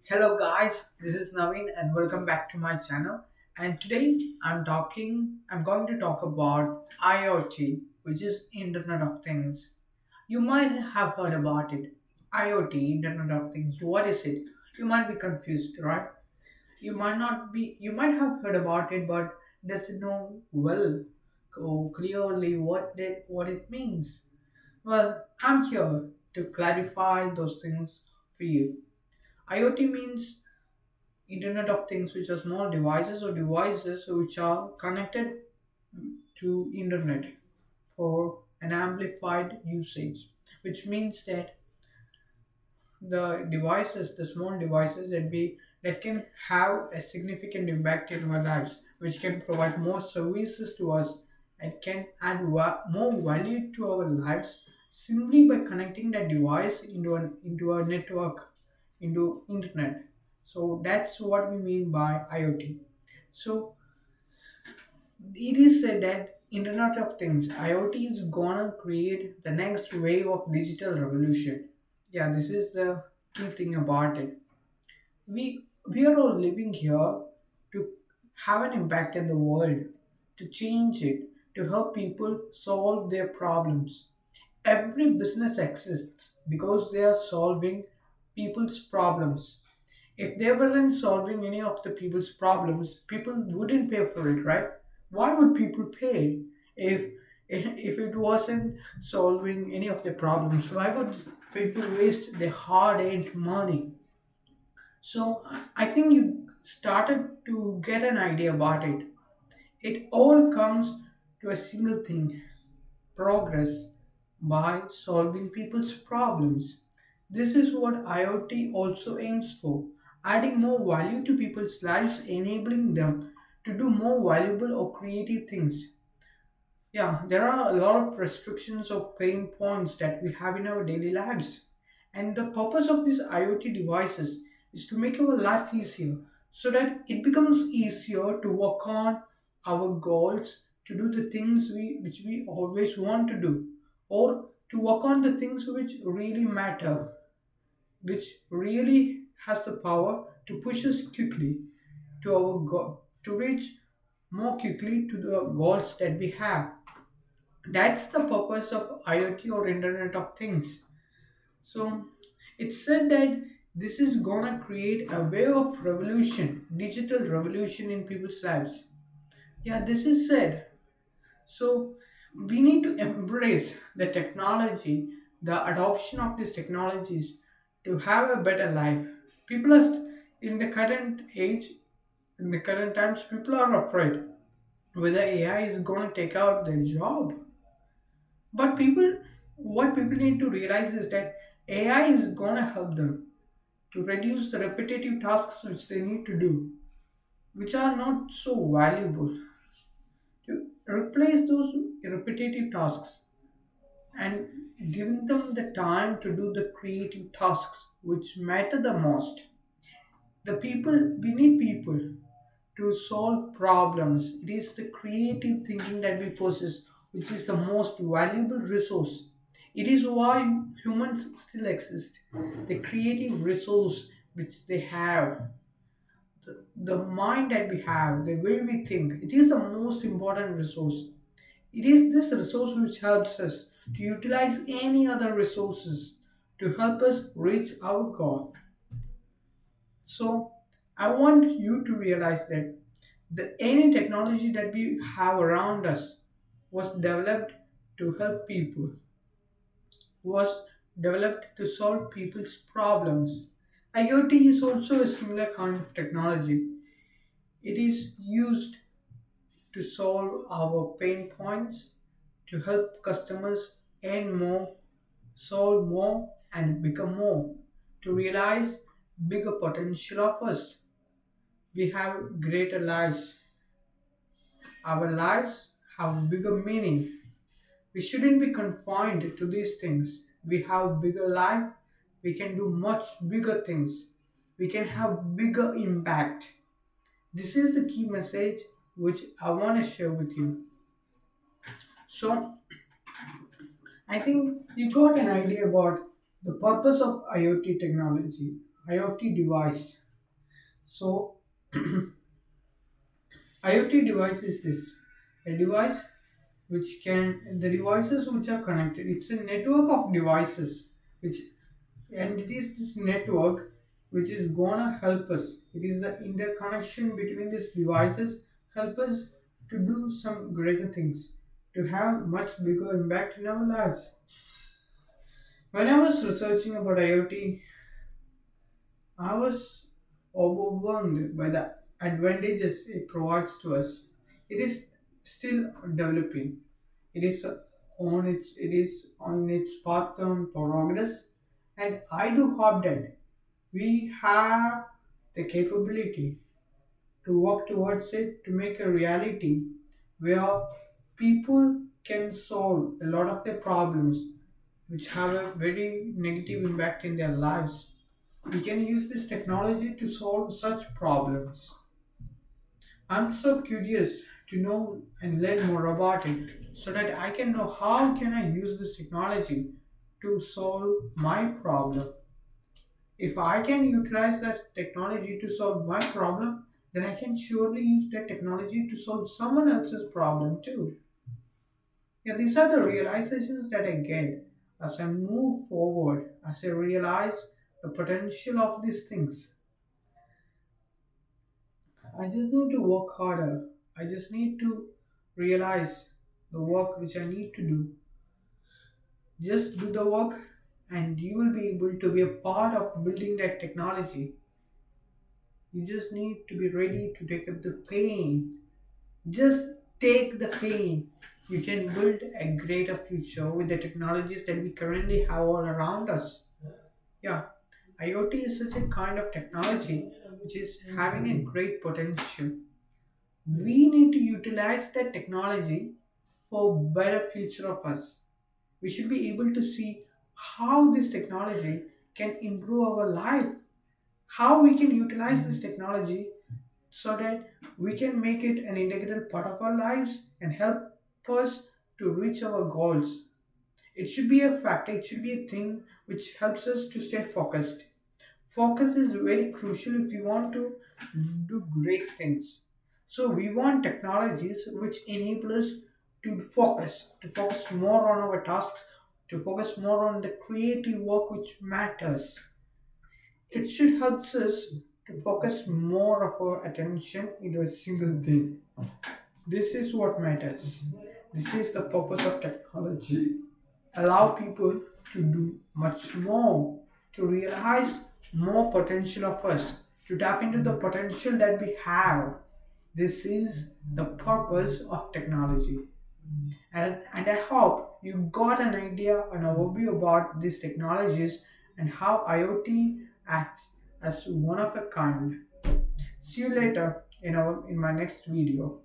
Hello guys, this is Naveen and welcome back to my channel. And today I'm going to talk about IoT, which is Internet of Things. You might have heard about it. IoT, Internet of Things. What is it? You might be confused, right? You might have heard about it, but doesn't know well clearly what it means. Well, I'm here to clarify those things for you. IoT means Internet of Things, which are small devices or devices which are connected to internet for an amplified usage, which means that the small devices that can have a significant impact in our lives, which can provide more services to us and can add more value to our lives simply by connecting that device into a network, into internet. So that's what we mean by IoT. So it is said that Internet of Things, IoT, is gonna create the next wave of digital revolution. Yeah, this is the key thing about it. We are all living here to have an impact in the world, to change it, to help people solve their problems. Every business exists because they are solving people's problems. If they weren't solving any of the people's problems, people wouldn't pay for it, right? Why would people pay if if it wasn't solving any of their problems? Why would people waste their hard-earned money? So I think you started to get an idea about it. It all comes to a single thing: progress by solving people's problems. This is what IoT also aims for, adding more value to people's lives, enabling them to do more valuable or creative things. Yeah, there are a lot of restrictions or pain points that we have in our daily lives. And the purpose of these IoT devices is to make our life easier so that it becomes easier to work on our goals, to do the things which we always want to do, or to work on the things which really matter, which really has the power to push us quickly to our goal, to reach more quickly to the goals that we have. That's the purpose of IoT or Internet of Things. So it's said that this is gonna create a wave of revolution, digital revolution in people's lives. Yeah, this is said. So we need to embrace the technology, the adoption of these technologies to have a better life. People are in the current age, in the current times, people are afraid whether AI is gonna take out their job. But what people need to realize is that AI is gonna help them to reduce the repetitive tasks which they need to do, which are not so valuable, to replace those repetitive tasks and giving them the time to do the creative tasks which matter the most. We need people to solve problems. It is the creative thinking that we possess, which is the most valuable resource. It is why humans still exist. The creative resource which they have, the mind that we have, the way we think, it is the most important resource. It is this resource which helps us to utilize any other resources to help us reach our goal. So I want you to realize that any technology that we have around us was developed to help people, was developed to solve people's problems. IoT is also a similar kind of technology. It is used to solve our pain points, to help customers earn more, solve more, and become more, to realize bigger potential of us. We have greater lives. Our lives have bigger meaning. We shouldn't be confined to these things. We have bigger life. We can do much bigger things. We can have bigger impact. This is the key message which I want to share with you. So, I think you got an idea about the purpose of IoT technology. IoT device. So, IoT device is this a device which can the devices which are connected. It's a network of devices which and it is this network which is gonna help us. It is the interconnection between these devices help us to do some greater things, to have much bigger impact in our lives. When I was researching about IoT, I was overwhelmed by the advantages it provides to us. It is still developing. It is on its path on progress, and I do hope that we have the capability to work towards it to make a reality where people can solve a lot of their problems which have a very negative impact in their lives. We can use this technology to solve such problems. I'm so curious to know and learn more about it so that I can know how can I use this technology to solve my problem. If I can utilize that technology to solve my problem, then I can surely use that technology to solve someone else's problem too. Yeah, these are the realizations that I get as I move forward, as I realize the potential of these things. I just need to work harder. I just need to realize the work which I need to do. Just do the work, and you will be able to be a part of building that technology. You just need to be ready to take up the pain. Just take the pain. You can build a greater future with the technologies that we currently have all around us. Yeah, IoT is such a kind of technology which is having a great potential. We need to utilize that technology for better future of us. We should be able to see how this technology can improve our life, how we can utilize this technology so that we can make it an integral part of our lives and help us to reach our goals. It should be a factor, it should be a thing which helps us to stay focused. Focus is very crucial if you want to do great things. So we want technologies which enable us to focus more on our tasks, to focus more on the creative work which matters. It should help us to focus more of our attention into a single thing. This is what matters. This is the purpose of technology. Allow people to do much more, to realize more potential of us, to tap into the potential that we have. This is the purpose of technology. And I hope you got an idea, an overview about these technologies and how IoT acts as one of a kind. See you later in my next video.